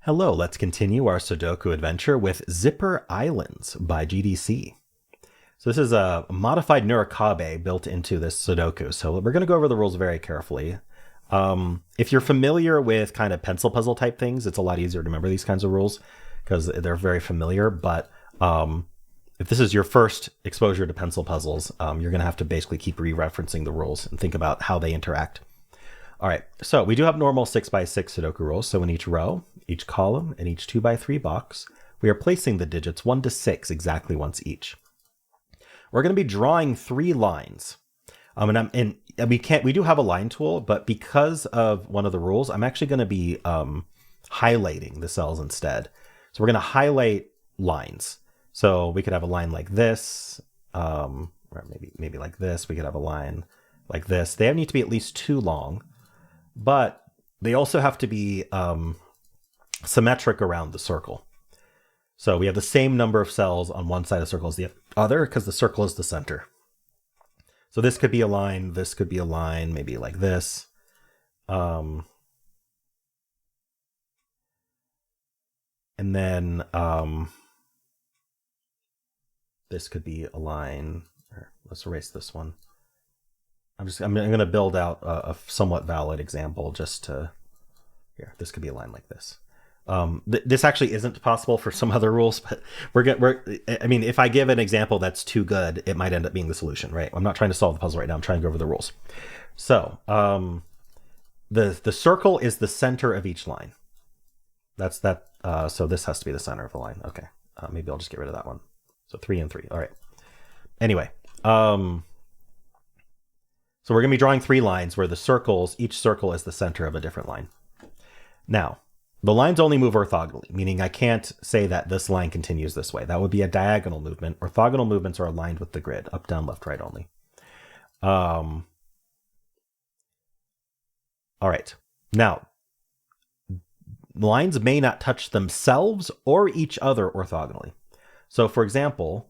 Hello, let's continue our Sudoku adventure with Zipper Islands by GDC. So this is a modified Nurikabe built into this Sudoku. So we're going to go over the rules very carefully. If you're familiar with kind of pencil puzzle type things, it's a lot easier to remember these kinds of rules because they're very familiar. But if this is your first exposure to pencil puzzles, you're going to have to basically keep re-referencing the rules and think about how they interact. All right, so we do have normal 6x6 Sudoku rules. So in each row, each column, and each 2x3 box, we are placing the digits 1 to 6 exactly once each. We're going to be drawing 3 lines. We do have a line tool, but because of one of the rules, I'm actually going to be highlighting the cells instead. So we're going to highlight lines. So we could have a line like this, or maybe like this. We could have a line like this. They need to be at least 2 long, but they also have to be symmetric around the circle. So we have the same number of cells on one side of the circle as the other because the circle is the center. So this could be a line, this could be a line, maybe like this. And then this could be a line. Let's erase this one. I'm going to build out a somewhat valid example just to, here, this could be a line like this. This actually isn't possible for some other rules, but if I give an example that's too good, it might end up being the solution, right? I'm not trying to solve the puzzle right now. I'm trying to go over the rules. So the circle is the center of each line. That's that. So this has to be the center of the line. Okay. Maybe I'll just get rid of that one. So 3 and 3. All right. Anyway, so we're going to be drawing 3 lines where each circle is the center of a different line. Now, the lines only move orthogonally, meaning I can't say that this line continues this way. That would be a diagonal movement. Orthogonal movements are aligned with the grid, up, down, left, right only. All right. Now, lines may not touch themselves or each other orthogonally. So for example,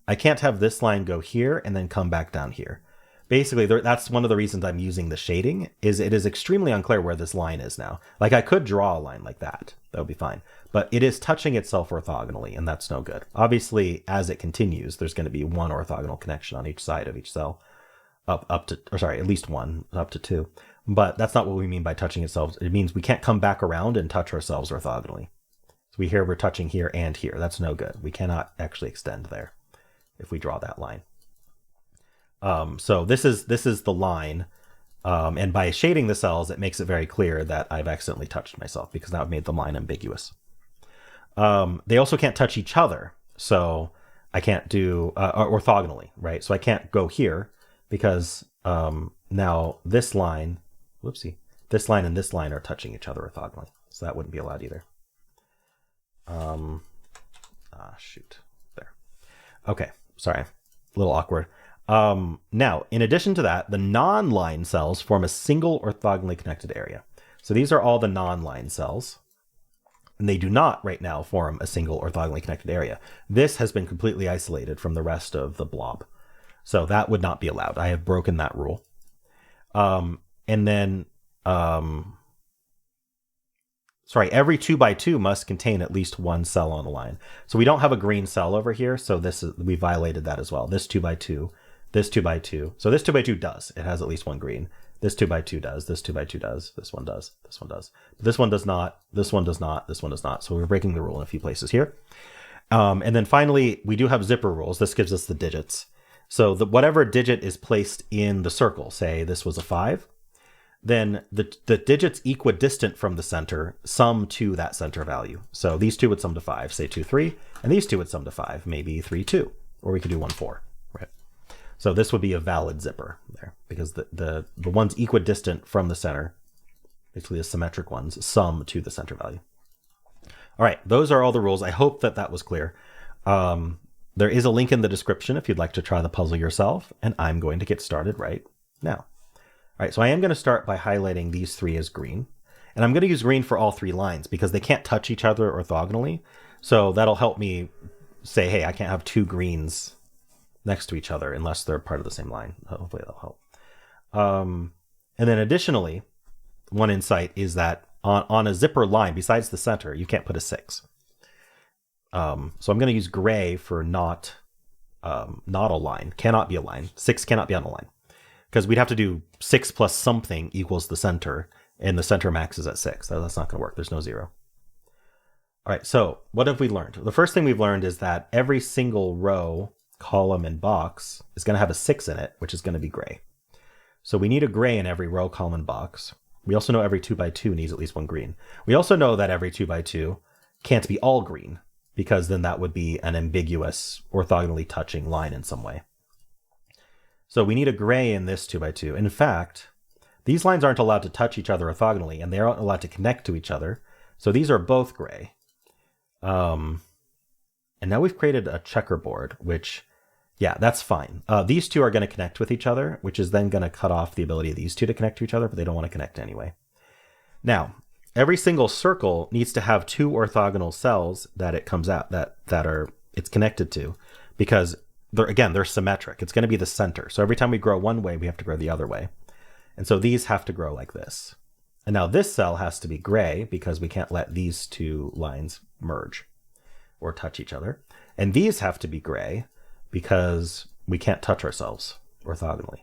I can't have this line go here and then come back down here. Basically, that's one of the reasons I'm using the shading, is it is extremely unclear where this line is now. Like I could draw a line like that. That would be fine. But it is touching itself orthogonally, and that's no good. Obviously, as it continues, there's going to be one orthogonal connection on each side of each cell. At least one, up to 2. But that's not what we mean by touching itself. It means we can't come back around and touch ourselves orthogonally. So we're touching here and here. That's no good. We cannot actually extend there if we draw that line. So this is the line, and by shading the cells, it makes it very clear that I've accidentally touched myself because that made the line ambiguous. They also can't touch each other, so I can't do orthogonally, right? So I can't go here because now this line, this line and this line are touching each other orthogonally, so that wouldn't be allowed either. Shoot, there. Okay, sorry, a little awkward. Now, in addition to that, the non-line cells form a single orthogonally connected area. So these are all the non-line cells, and they do not right now form a single orthogonally connected area. This has been completely isolated from the rest of the blob. So that would not be allowed. I have broken that rule. Every 2x2 must contain at least 1 cell on the line. So we don't have a green cell over here, so we violated that as well. This 2x2. This 2x2. So this 2x2 does. It has at least 1 green. This 2x2 does. This 2x2 does. This one does. This one does. But this one does not. This one does not. This one does not. So we're breaking the rule in a few places here. And then finally, we do have zipper rules. This gives us the digits. So whatever digit is placed in the circle, say this was a 5, then the digits equidistant from the center sum to that center value. So these 2 would sum to 5, say 2, 3, and these 2 would sum to 5, maybe 3, 2, or we could do 1, 4, right? So this would be a valid zipper there because the ones equidistant from the center, basically the symmetric ones, sum to the center value. All right, those are all the rules. I hope that was clear. There is a link in the description if you'd like to try the puzzle yourself, and I'm going to get started right now. All right, so I am going to start by highlighting these 3 as green, and I'm going to use green for all 3 lines because they can't touch each other orthogonally. So that'll help me say, hey, I can't have 2 greens next to each other unless they're part of the same line. Hopefully that'll help. And then additionally, one insight is that on a zipper line besides the center, you can't put a 6. So I'm going to use gray for not a line. Cannot be a line. 6 cannot be on a line. Because we'd have to do 6 plus something equals the center, and the center max is at 6. That's not going to work. There's no 0. All right, so what have we learned? The first thing we've learned is that every single row, column, and box is going to have a 6 in it, which is going to be gray. So we need a gray in every row, column, and box. We also know every 2x2 needs at least one green. We also know that every 2x2 can't be all green, because then that would be an ambiguous, orthogonally touching line in some way. So we need a gray in this 2x2. In fact, these lines aren't allowed to touch each other orthogonally, and they aren't allowed to connect to each other. So these are both gray. And now we've created a checkerboard, which, yeah, that's fine. These two are going to connect with each other, which is then going to cut off the ability of these two to connect to each other, but they don't want to connect anyway. Now, every single circle needs to have 2 orthogonal cells that it comes out, that it's connected to, because they're symmetric. It's going to be the center. So every time we grow one way, we have to grow the other way. And so these have to grow like this. And now this cell has to be gray because we can't let these 2 lines merge or touch each other. And these have to be gray because we can't touch ourselves orthogonally.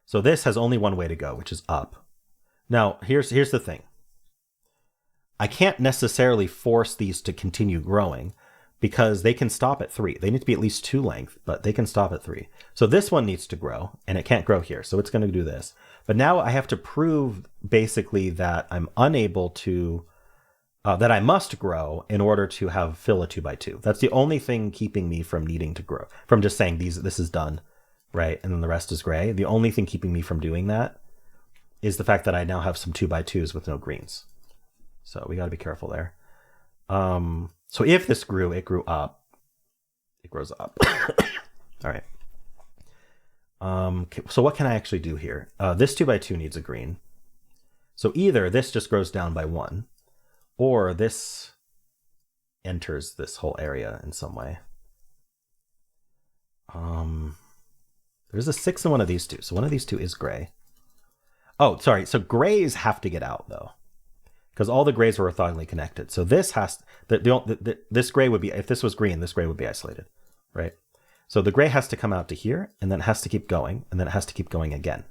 So this has only one way to go, which is up. Now, here's the thing. I can't necessarily force these to continue growing, because they can stop at 3. They need to be at least 2 length, but they can stop at 3. So this one needs to grow, and it can't grow here, so it's going to do this. But now I have to prove, basically, that I'm unable to, that I must grow in order to fill a 2x2. That's the only thing keeping me from needing to grow, from just saying this is done, right? And then the rest is gray. The only thing keeping me from doing that is the fact that I now have some 2x2s with no greens. So we got to be careful there. So if this grew, it grew up. It grows up. All right. So what can I actually do here? This 2x2 needs a green. So either this just grows down by 1, or this enters this whole area in some way. There's a 6 in one of these two. So one of these two is gray. Oh, sorry. So grays have to get out, though, because all the grays are orthogonally connected. So this this gray would be, if this was green, this gray would be isolated, right? So the gray has to come out to here, and then it has to keep going, and then it has to keep going again.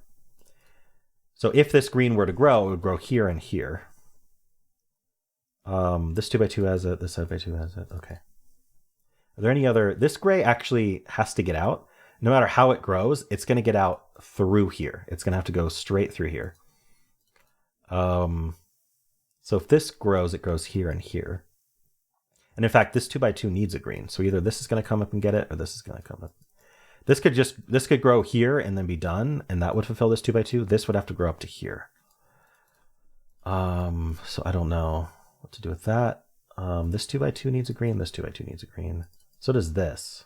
So if this green were to grow, it would grow here and here. This 2x2 has it, this 2x2 has it, okay. Are there any other, this gray actually has to get out. No matter how it grows, it's going to get out through here. It's going to have to go straight through here. So if this grows, it grows here and here. And in fact, this 2x2 needs a green. So either this is going to come up and get it, or this is going to come up. This could grow here and then be done, and that would fulfill this 2x2. This would have to grow up to here. So I don't know what to do with that. This 2x2 needs a green. This 2x2 needs a green. So does this.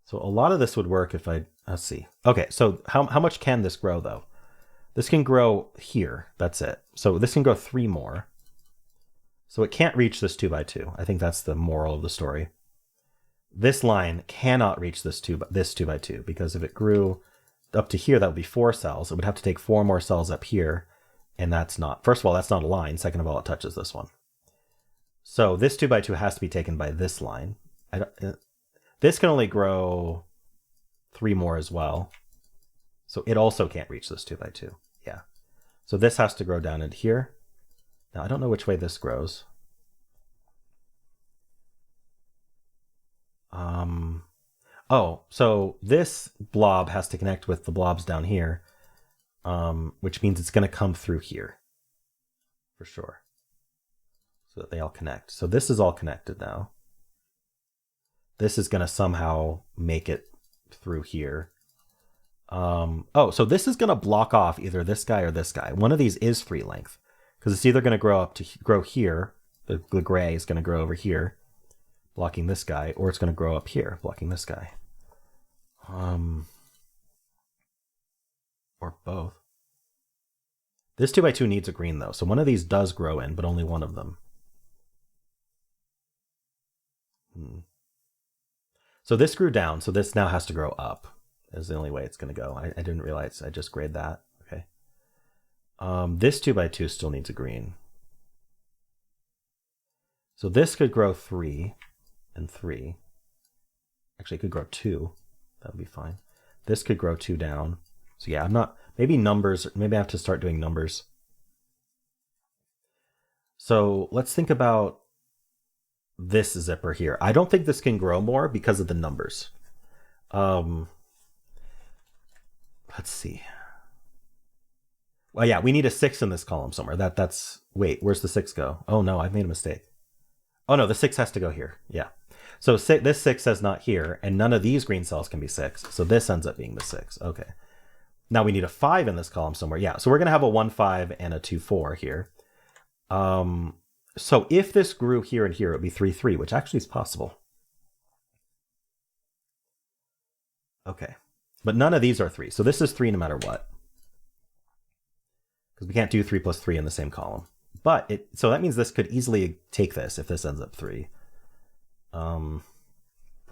So a lot of this would work if let's see. Okay, so how much can this grow, though? This can grow here. That's it. So this can grow 3 more. So it can't reach this 2x2. I think that's the moral of the story. This line cannot reach this 2x2, because if it grew up to here, that would be 4 cells. It would have to take 4 more cells up here, and that's not, first of all, that's not a line. Second of all, it touches this one. So this 2x2 has to be taken by this line. This can only grow 3 more as well. So it also can't reach this 2x2. Yeah. So this has to grow down into here. Now, I don't know which way this grows. Oh, so this blob has to connect with the blobs down here, which means it's going to come through here for sure, so that they all connect. So this is all connected now. This is going to somehow make it through here. Oh, so this is going to block off either this guy or this guy. One of these is 3 length, because it's either going to grow here. The gray is going to grow over here, blocking this guy, or it's going to grow up here, blocking this guy. Or both. This 2x2 needs a green, though, so one of these does grow in, but only one of them. So this grew down, so this now has to grow up. Is the only way it's going to go. I didn't realize I just grayed that. Okay. This 2x2 still needs a green. So this could grow 3 and 3. Actually, it could grow 2. That would be fine. This could grow 2 down. So yeah, I'm not, maybe numbers, maybe I have to start doing numbers. So let's think about this zipper here. I don't think this can grow more because of the numbers. Let's see. Well, yeah, we need a 6 in this column somewhere. That's, wait, where's the 6 go? Oh no, I've made a mistake. Oh no, the 6 has to go here. Yeah. So this 6 says not here, and none of these green cells can be 6. So this ends up being the 6. Okay. Now we need a 5 in this column somewhere. Yeah, so we're going to have a 1, 5 and a 2, 4 here. So if this grew here and here, it would be 3, 3, which actually is possible. Okay. But none of these are 3. So this is 3 no matter what. Because we can't do 3 plus 3 in the same column. But so that means this could easily take this if this ends up 3. But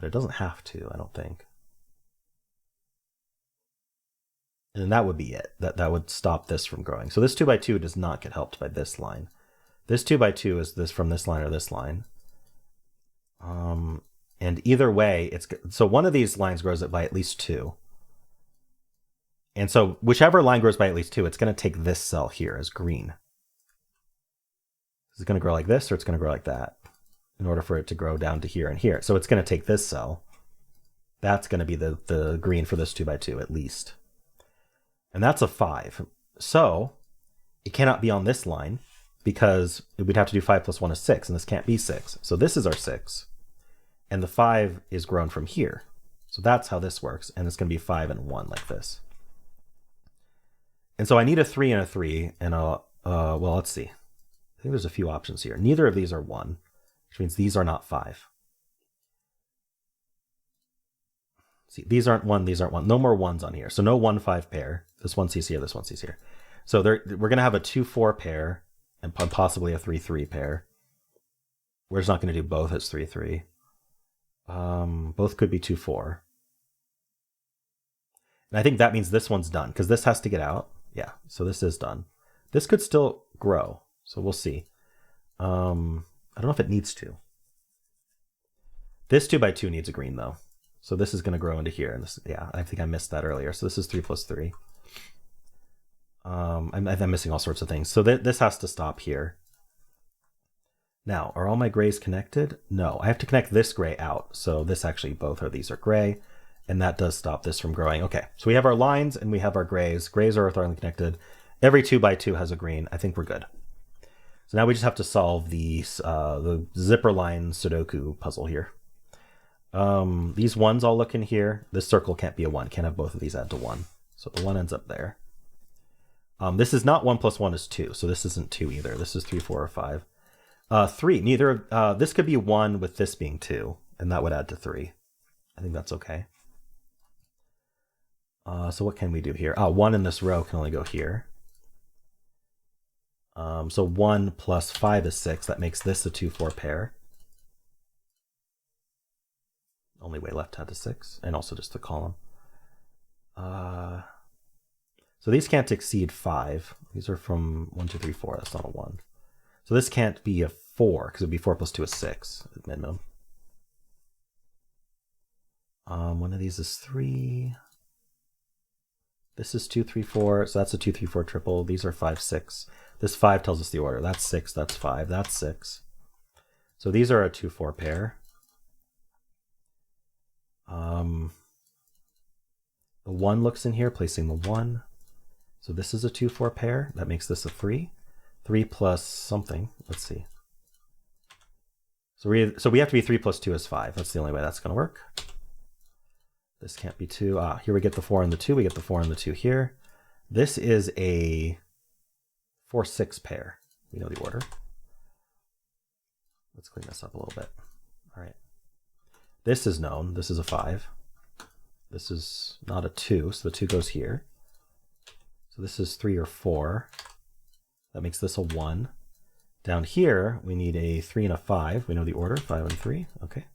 it doesn't have to, I don't think. And that would be it. That would stop this from growing. So this 2x2 does not get helped by this line. This 2x2 is this from this line or this line. And either way, so one of these lines grows it by at least 2. And so whichever line grows by at least 2, it's going to take this cell here as green. Is it going to grow like this or it's going to grow like that in order for it to grow down to here and here? So it's going to take this cell. That's going to be the green for this 2x2 at least. And that's a 5. So it cannot be on this line because we'd have to do 5 plus 1 is 6, and this can't be 6. So this is our 6. And the 5 is grown from here. So that's how this works. And it's going to be 5 and 1 like this. And so I need a 3 and a 3. And well, let's see. I think there's a few options here. Neither of these are 1, which means these are not 5. See, these aren't 1, these aren't 1. No more 1s on here. So no 1, 5 pair. This one sees here, this one sees here. So we're going to have a 2, 4 pair and possibly a 3, 3 pair. We're just not going to do both as 3, 3. Both could be 2, 4. And I think that means this one's done because this has to get out. Yeah, so this is done. This could still grow, so we'll see. I don't know if it needs to. This 2x2 needs a green though. So this is going to grow into here. And this, yeah, I think I missed that earlier. So this is 3 plus 3. I'm missing all sorts of things. So this has to stop here. Now, are all my grays connected? No, I have to connect this gray out. So this actually, both of these are gray. And that does stop this from growing. Okay, so we have our lines and we have our grays. Grays are orthogonally connected. Every 2x2 has a green. I think we're good. So now we just have to solve the zipper line Sudoku puzzle here. These ones all look in here. This circle can't be a 1. Can't have both of these add to 1. So the 1 ends up there. This is not 1 plus 1 is 2. So this isn't 2 either. This is 3, 4, or 5. 3. Neither. This could be 1 with this being 2. And that would add to 3. I think that's okay. So what can we do here? 1 in this row can only go here. So 1 plus 5 is 6. That makes this a 2, 4 pair. Only way left to add to 6. And also just the column. So these can't exceed 5. These are from 1, 2, 3, 4. That's not a 1. So this can't be a 4 because it would be 4 plus 2 is 6 at minimum. One of these is 3. This is 2, 3, 4. So that's a 2, 3, 4 triple. These are 5, 6. This 5 tells us the order. That's 6. That's 5. That's 6. So these are a 2, 4 pair. The 1 looks in here, placing the 1. So this is a 2, 4 pair. That makes this a 3. 3 plus something. Let's see. So we have to be 3 plus 2 is 5. That's the only way that's going to work. This can't be 2. Here we get the 4 and the 2. We get the 4 and the 2 here. This is a 4, 6 pair. We know the order. Let's clean this up a little bit. All right. This is known. This is a 5. This is not a 2, so the 2 goes here. So this is 3 or 4. That makes this a 1. Down here, we need a 3 and a 5. We know the order, 5 and 3. Okay.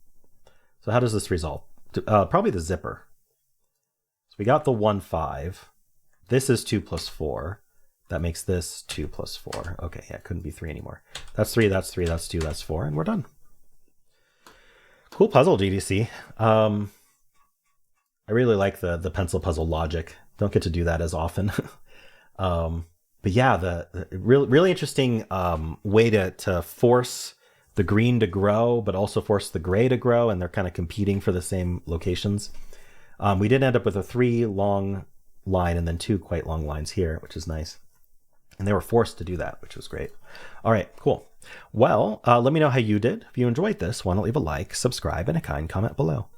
So how does this resolve? Probably the zipper. So we got the 1, 5. This is 2 plus 4. That makes this 2 plus 4. Okay, yeah, it couldn't be 3 anymore. That's 3, that's 3, that's 2, that's 4, and we're done. Cool puzzle, GDC. I really like the pencil puzzle logic. Don't get to do that as often. But yeah, the really interesting way to force the green to grow, but also force the gray to grow, and they're kind of competing for the same locations. We did end up with a 3 long line and then 2 quite long lines here, which is nice. And they were forced to do that, which was great. All right, cool. Well, let me know how you did. If you enjoyed this, why don't leave a like, subscribe, and a kind comment below.